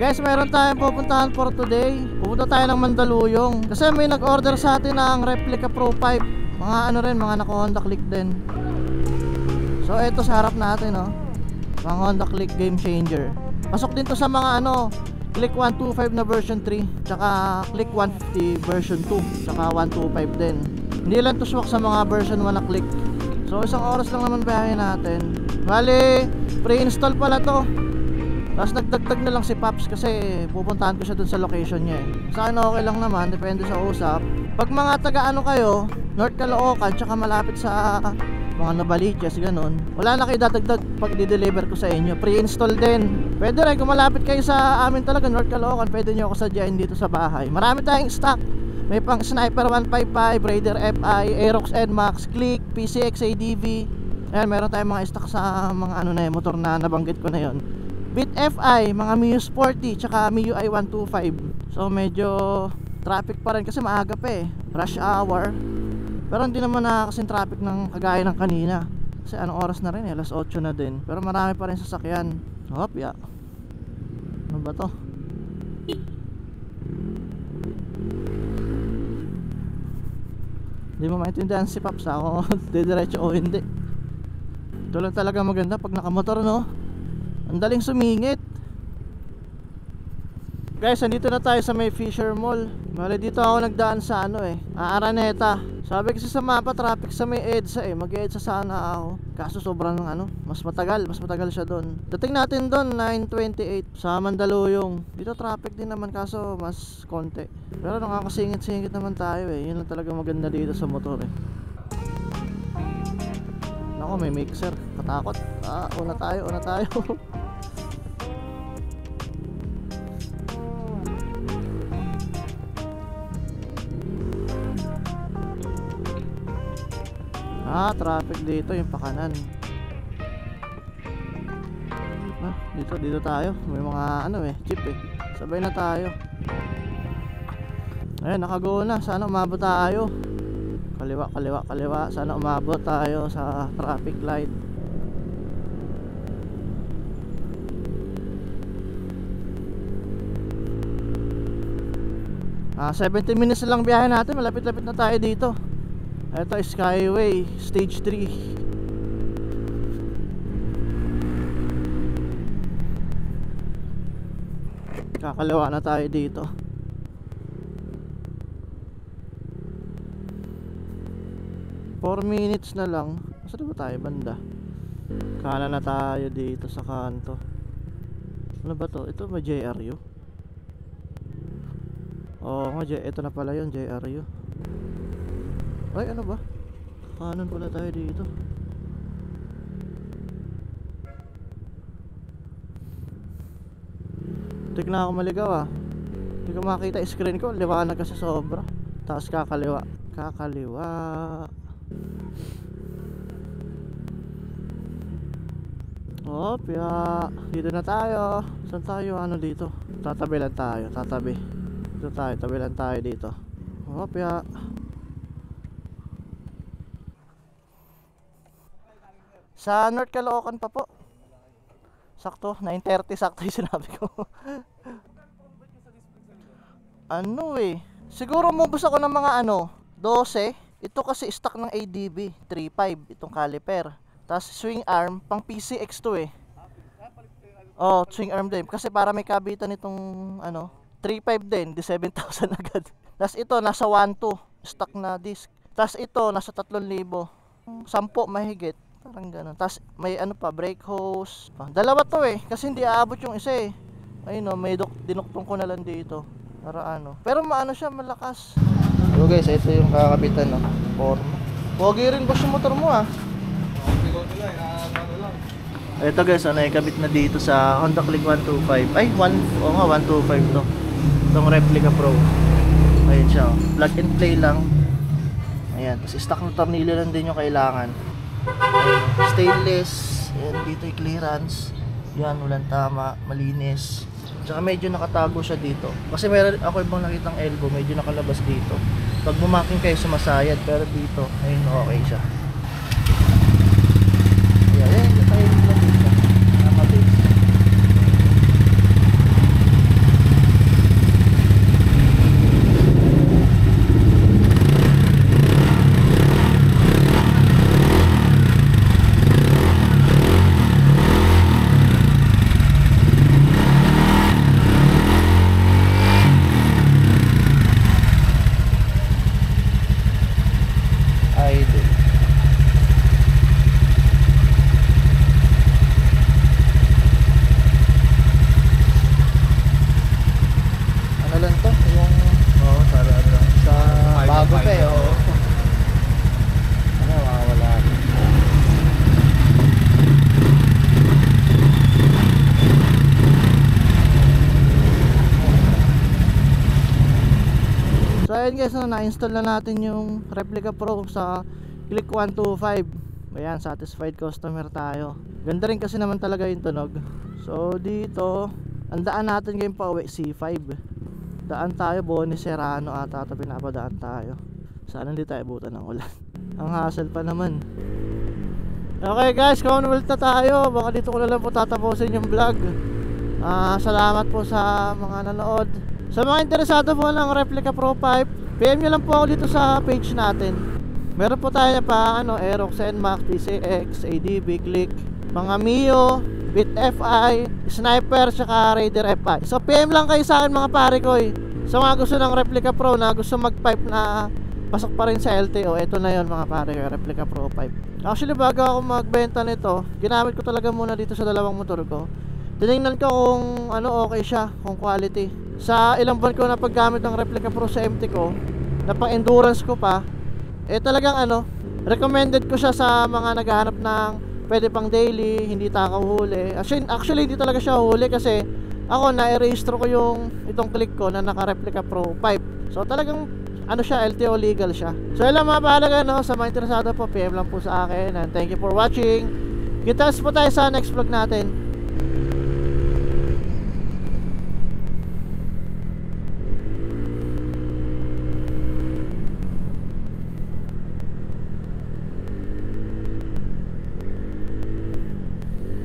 Guys, meron tayong pupuntahan for today. Pupunta tayo ng Mandaluyong kasi may nag-order sa atin ng replica Pro 5. Mga ano rin, mga naka Honda Click din. So ito sa harap natin, oh. Mga Honda Click Game Changer. Pasok din to sa mga ano, Click 125 na version 3, tsaka Click 150 version 2, tsaka 125 din. Hindi lang to swak sa mga version 1 na Click. So isang oras lang naman biyahe natin. Bali, pre-install pala to. Tapos nagdagdag na lang si Paps kasi pupuntahan ko siya dun sa location niya eh. Sa akin okay lang naman, depende sa usap. Pag mga taga ano kayo, North Caloocan, tsaka malapit sa mga Novaliches, ganun, wala na kayo dadagdag pag di-deliver ko sa inyo. Pre-install din. Pwede rin kung malapit kayo sa amin talaga, North Caloocan, pwede nyo ako sadyain dito sa bahay. Marami tayong stock. May pang Sniper 155, Raider FI, Aerox NMAX, Click, PCX ADV. Ayan, meron tayong mga stock sa mga ano na yung motor na nabanggit ko na yon. Beat FI, mga Mio Sporty, tsaka Mio i125. So medyo traffic pa rin kasi maaga pa eh, rush hour. Pero hindi naman na kasing traffic ng kagaya ng kanina. Kasi anong oras na rin eh, alas 8 na din. Pero marami pa rin sasakyan. Hop, ya. Ano ba to? Hindi mo maintindihan si Paps ako didiretso o hindi. Ito lang talaga maganda pag nakamotor, no? Ang daling sumingit. Guys, andito na tayo sa may Fisher Mall. Bale, dito ako nagdaan sa ano eh, Araneta. Sabi kasi sa mapa, traffic sa may EDSA eh. Mag-EDSA sana ako. Kaso sobrang ano, mas matagal siya doon. Dating natin doon 9:28 sa Mandaluyong. Dito traffic din naman kaso mas konti. Pero nakakasingit-singit naman tayo eh. Yun lang talaga maganda dito sa motor eh. Ako, may mixer. Katakot. Una tayo. Traffic dito yung pakanan. Dito tayo. May mga ano eh, jeep eh. Sabay na tayo. Ayun, nakago na. Sana umabot tayo. Kaliwa. Sana umabot tayo sa traffic light. Ah, 70 minutes lang biyahe natin. Malapit-lapit na tayo dito. Ito Skyway Stage 3. Kakaliwa na tayo dito. 4 minutes na lang. Saan ba tayo banda? Kanan na tayo dito sa kanto. Ano ba to? Ito ba JRU? Oo nga, ito na pala yun, JRU. Ay, ano ba? Kanan pala tayo dito. Tignan ako maligaw ah. Hindi ko makita screen ko, liwanag kasi sobra. Tapos kakaliwa. Hop, ya. Dito na tayo. Saan tayo? Ano dito? Tatabi lang tayo. Dito tayo, tabi lang tayo dito. Hop, ya. Sa North Caloocan pa po. Sakto, 9:30 sakto yung sinabi ko. Ano eh, siguro mubos ako ng mga ano 12. Ito kasi stock ng ADB 35, itong caliper. Tapos swing arm, pang PCX to eh. Oh, swing arm din. Kasi para may kabitan itong ano 3.5 din, di 7,000 agad. Tapos ito nasa 1.2 stock na disc. Tapos ito nasa 3,000. 10 mahigit. Parang gano'n. Tapos may ano pa, brake hose. Dalawa to eh, kasi hindi aabot yung isa eh. Ayun o, may dinuktong ko na lang dito. Para ano. Pero maano siya, malakas. So guys, ito yung kakabitan no. Forma. Pogi rin boss yung motor mo ah. Ito guys, ano ikabit na dito sa Honda Click 125. Ay, 125 to. Itong replica Pro. Ayun siya oh. Plug and play lang. Ayan, tapos stock na tornilyo lang din yung kailangan. Stainless. Ayan, dito yung clearance. Yan, walang tama, malinis. Tsaka medyo nakatago siya dito. Kasi meron ako ibang nakitang elbow, medyo nakalabas dito. Pag bumaking kayo sumasayad, pero dito, ayun, okay siya. Ayan, tayo lang dito. Nakabase. guys, na-install na natin yung Replica Pro sa Click 125. Ayan, satisfied customer tayo. Ganda rin kasi naman talaga yung tunog. So dito, ang daan natin ngayon pa uwi C5. Daan tayo Boni Serrano ata ito pinapadaan tayo. Sana hindi tayo butan ng ulan. Ang hassle pa naman. Okay guys, Commonwealth na tayo. Baka dito ko na lang po tatapusin yung vlog. Salamat po sa mga nanood. Sa mga interesado po ng Replica Pro 5, PM nyo lang po ako dito sa page natin. Meron po tayo pa Aerox, NMAX, TCX, ADB, Click, mga Mio, Bit FI, Sniper, saka Raider FI. So PM lang kayo sa akin mga pare ko eh. So mga gusto ng Replica Pro na gusto mag-pipe na pasok pa rin sa LTO, ito na yon mga pare ko, Replica Pro 5. Actually bago ako magbenta nito, ginamit ko talaga muna dito sa dalawang motor ko. Tinignan ko kung okay siya, kung quality. Sa ilang buwan ko na paggamit ng Replica Pro sa MT ko, na pang endurance ko pa, talagang recommended ko siya sa mga naghahanap ng pwede pang daily, hindi takaw huli. Actually hindi talaga siya huli kasi ako na-register ko yung itong Click ko na naka Replica Pro 5. So talagang siya, LTO legal siya. So yun lang mga pahalaga sa mga interesado po, PM lang po sa akin. And thank you for watching. Kita po tayo sa next vlog natin.